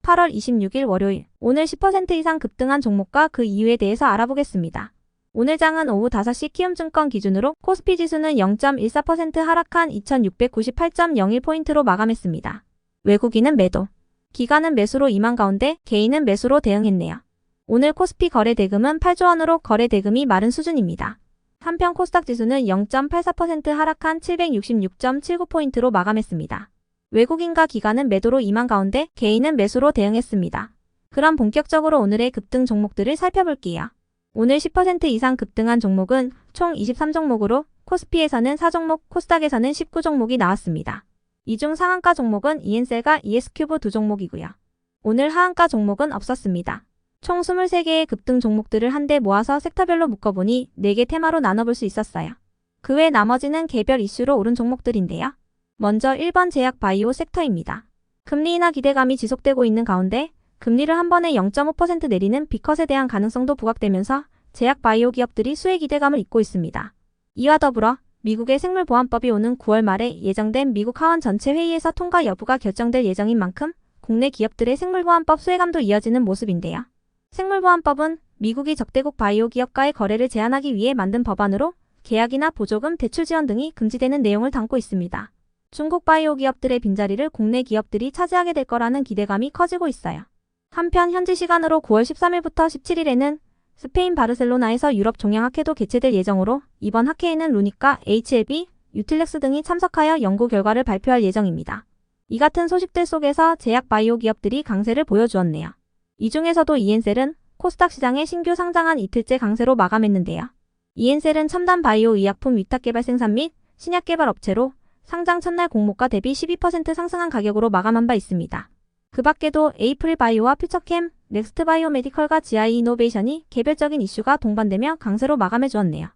8월 26일 월요일, 오늘 10% 이상 급등한 종목과 그 이유에 대해서 알아보겠습니다. 오늘 장은 오후 5시 키움증권 기준으로 코스피 지수는 0.14% 하락한 2698.01포인트로 마감했습니다. 외국인은 매도, 기관은 매수로 임한 가운데 개인은 매수로 대응했네요. 오늘 코스피 거래 대금은 8조 원으로 거래 대금이 마른 수준입니다. 한편 코스닥 지수는 0.84% 하락한 766.79포인트로 마감했습니다. 외국인과 기관은 매도로 임한 가운데 개인은 매수로 대응했습니다. 그럼 본격적으로 오늘의 급등 종목들을 살펴볼게요. 오늘 10% 이상 급등한 종목은 총 23종목으로 코스피에서는 4종목, 코스닥에서는 19종목이 나왔습니다. 이 중 상한가 종목은 이엔셀과 ES큐브 2종목이고요. 오늘 하한가 종목은 없었습니다. 총 23개의 급등 종목들을 한데 모아서 섹터별로 묶어보니 4개 테마로 나눠볼 수 있었어요. 그 외 나머지는 개별 이슈로 오른 종목들인데요. 먼저 1번 제약 바이오 섹터입니다. 금리 인하 기대감이 지속되고 있는 가운데 금리를 한 번에 0.5% 내리는 B컷에 대한 가능성도 부각되면서 제약 바이오 기업들이 수혜 기대감을 잇고 있습니다. 이와 더불어 미국의 생물보안법이 오는 9월 말에 예정된 미국 하원 전체 회의에서 통과 여부가 결정될 예정인 만큼 국내 기업들의 생물보안법 수혜감도 이어지는 모습인데요. 생물보안법은 미국이 적대국 바이오 기업과의 거래를 제한하기 위해 만든 법안으로 계약이나 보조금, 대출 지원 등이 금지되는 내용을 담고 있습니다. 중국 바이오 기업들의 빈자리를 국내 기업들이 차지하게 될 거라는 기대감이 커지고 있어요. 한편 현지 시간으로 9월 13일부터 17일에는 스페인 바르셀로나에서 유럽 종양학회도 개최될 예정으로 이번 학회에는 루니카, HLB, 유틸렉스 등이 참석하여 연구 결과를 발표할 예정입니다. 이 같은 소식들 속에서 제약 바이오 기업들이 강세를 보여주었네요. 이 중에서도 이엔셀은 코스닥 시장에 신규 상장한 이틀째 강세로 마감했는데요. 이엔셀은 첨단 바이오 의약품 위탁 개발 생산 및 신약 개발 업체로 상장 첫날 공모가 대비 12% 상승한 가격으로 마감한 바 있습니다. 그 밖에도 에이프릴 바이오와 퓨처캠, 넥스트 바이오메디컬과 GI 이노베이션이 개별적인 이슈가 동반되며 강세로 마감해 주었네요.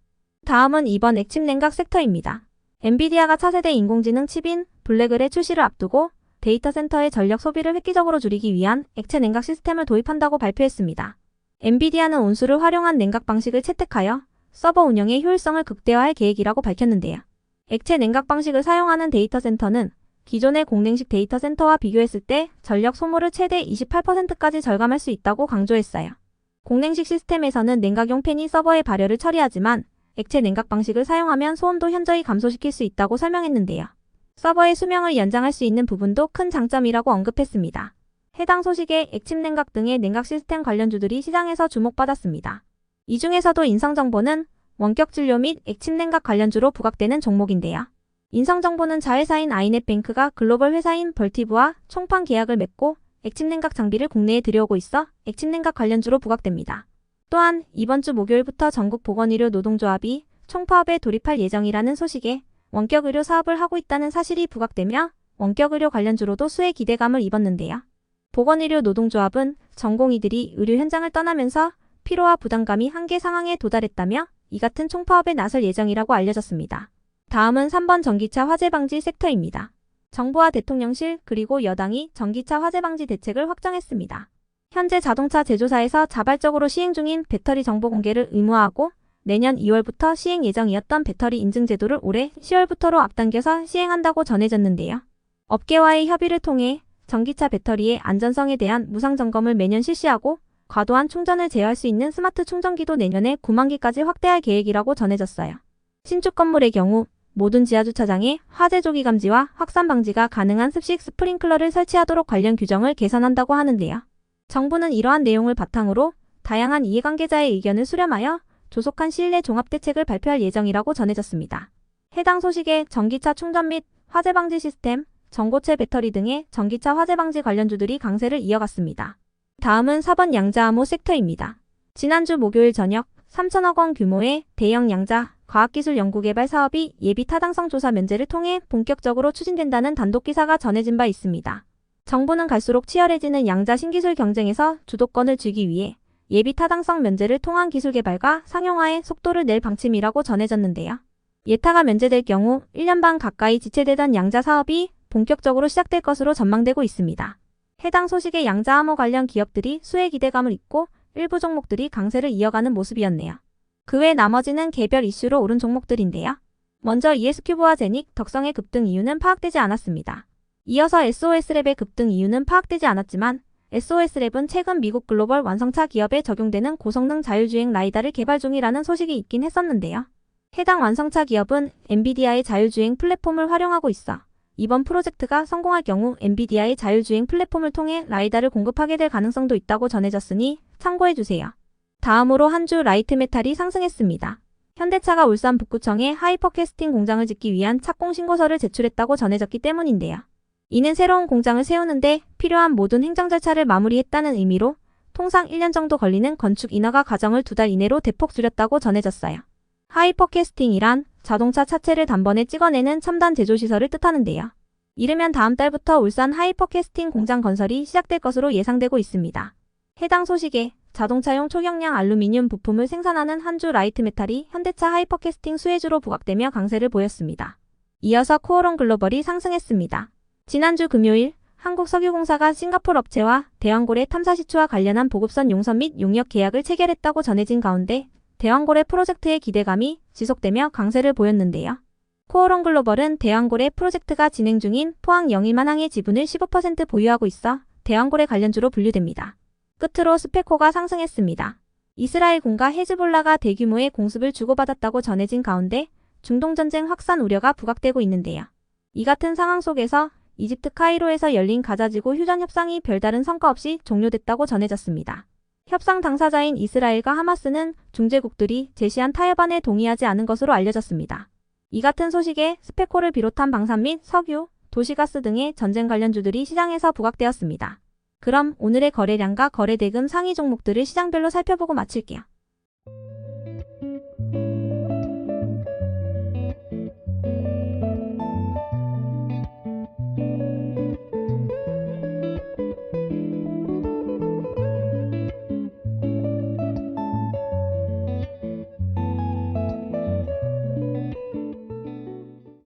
다음은 이번 액침 냉각 섹터입니다. 엔비디아가 차세대 인공지능 칩인 블랙을의 출시를 앞두고 데이터 센터의 전력 소비를 획기적으로 줄이기 위한 액체 냉각 시스템을 도입한다고 발표했습니다. 엔비디아는 온수를 활용한 냉각 방식을 채택하여 서버 운영의 효율성을 극대화할 계획이라고 밝혔는데요. 액체 냉각 방식을 사용하는 데이터 센터는 기존의 공냉식 데이터 센터와 비교했을 때 전력 소모를 최대 28%까지 절감할 수 있다고 강조했어요. 공냉식 시스템에서는 냉각용 팬이 서버의 발열을 처리하지만 액체 냉각 방식을 사용하면 소음도 현저히 감소시킬 수 있다고 설명했는데요. 서버의 수명을 연장할 수 있는 부분도 큰 장점이라고 언급했습니다. 해당 소식에 액침 냉각 등의 냉각 시스템 관련주들이 시장에서 주목받았습니다. 이 중에서도 인성정보는 원격 진료 및 액침 냉각 관련주로 부각되는 종목인데요. 인성정보는 자회사인 아이넷뱅크가 글로벌 회사인 벌티브와 총판 계약을 맺고 액침 냉각 장비를 국내에 들여오고 있어 액침 냉각 관련주로 부각됩니다. 또한 이번 주 목요일부터 전국 보건의료 노동조합이 총파업에 돌입할 예정이라는 소식에 원격의료 사업을 하고 있다는 사실이 부각되며 원격의료 관련주로도 수혜 기대감을 입었는데요. 보건의료 노동조합은 전공의들이 의료 현장을 떠나면서 피로와 부담감이 한계 상황에 도달했다며 이 같은 총파업에 나설 예정이라고 알려졌습니다. 다음은 3번 전기차 화재 방지 섹터입니다. 정부와 대통령실 그리고 여당이 전기차 화재 방지 대책을 확정했습니다. 현재 자동차 제조사에서 자발적으로 시행 중인 배터리 정보 공개를 의무화하고 내년 2월부터 시행 예정이었던 배터리 인증 제도를 올해 10월부터로 앞당겨서 시행한다고 전해졌는데요. 업계와의 협의를 통해 전기차 배터리의 안전성에 대한 무상 점검을 매년 실시하고 과도한 충전을 제어할 수 있는 스마트 충전기도 내년에 9만 개까지 확대할 계획이라고 전해졌어요. 신축 건물의 경우 모든 지하주차장에 화재 조기 감지와 확산 방지가 가능한 습식 스프링클러를 설치하도록 관련 규정을 개선한다고 하는데요. 정부는 이러한 내용을 바탕으로 다양한 이해관계자의 의견을 수렴하여 조속한 시일 내 종합대책을 발표할 예정이라고 전해졌습니다. 해당 소식에 전기차 충전 및 화재 방지 시스템, 전고체 배터리 등의 전기차 화재 방지 관련주들이 강세를 이어갔습니다. 다음은 4번 양자암호 섹터입니다. 지난주 목요일 저녁 3천억 원 규모의 대형 양자 과학기술 연구개발 사업이 예비 타당성 조사 면제를 통해 본격적으로 추진된다는 단독 기사가 전해진 바 있습니다. 정부는 갈수록 치열해지는 양자 신기술 경쟁에서 주도권을 쥐기 위해 예비 타당성 면제를 통한 기술 개발과 상용화에 속도를 낼 방침이라고 전해졌는데요. 예타가 면제될 경우 1년 반 가까이 지체되던 양자 사업이 본격적으로 시작될 것으로 전망되고 있습니다. 해당 소식에 양자암호 관련 기업들이 수혜 기대감을 잇고 일부 종목들이 강세를 이어가는 모습이었네요. 그 외 나머지는 개별 이슈로 오른 종목들인데요. 먼저 ES큐브와 제닉, 덕성의 급등 이유는 파악되지 않았습니다. 이어서 SOS랩의 급등 이유는 파악되지 않았지만 SOS랩은 최근 미국 글로벌 완성차 기업에 적용되는 고성능 자율주행 라이다를 개발 중이라는 소식이 있긴 했었는데요. 해당 완성차 기업은 엔비디아의 자율주행 플랫폼을 활용하고 있어 이번 프로젝트가 성공할 경우 엔비디아의 자율주행 플랫폼을 통해 라이다를 공급하게 될 가능성도 있다고 전해졌으니 참고해주세요. 다음으로 한 주 라이트메탈이 상승했습니다. 현대차가 울산 북구청에 하이퍼캐스팅 공장을 짓기 위한 착공 신고서를 제출했다고 전해졌기 때문인데요. 이는 새로운 공장을 세우는데 필요한 모든 행정 절차를 마무리했다는 의미로 통상 1년 정도 걸리는 건축 인허가 과정을 2달 이내로 대폭 줄였다고 전해졌어요. 하이퍼캐스팅이란 자동차 차체를 단번에 찍어내는 첨단 제조시설을 뜻하는데요. 이르면 다음 달부터 울산 하이퍼캐스팅 공장 건설이 시작될 것으로 예상되고 있습니다. 해당 소식에 자동차용 초경량 알루미늄 부품을 생산하는 한 주 라이트메탈이 현대차 하이퍼캐스팅 수혜주로 부각되며 강세를 보였습니다. 이어서 코오롱 글로벌이 상승했습니다. 지난주 금요일 한국석유공사가 싱가포르 업체와 대왕고래 탐사 시추와 관련한 보급선 용선 및 용역 계약을 체결했다고 전해진 가운데 대왕고래 프로젝트의 기대감이 지속되며 강세를 보였는데요. 코오롱 글로벌은 대왕고래 프로젝트가 진행 중인 포항 영일만항의 지분을 15% 보유하고 있어 대왕고래 관련주로 분류됩니다. 끝으로 스페코가 상승했습니다. 이스라엘군과 헤즈볼라가 대규모의 공습을 주고받았다고 전해진 가운데 중동전쟁 확산 우려가 부각되고 있는데요. 이 같은 상황 속에서 이집트 카이로에서 열린 가자지구 휴전 협상이 별다른 성과 없이 종료됐다고 전해졌습니다. 협상 당사자인 이스라엘과 하마스는 중재국들이 제시한 타협안에 동의하지 않은 것으로 알려졌습니다. 이 같은 소식에 스페코를 비롯한 방산 및 석유, 도시가스 등의 전쟁 관련주들이 시장에서 부각되었습니다. 그럼 오늘의 거래량과 거래대금 상위 종목들을 시장별로 살펴보고 마칠게요.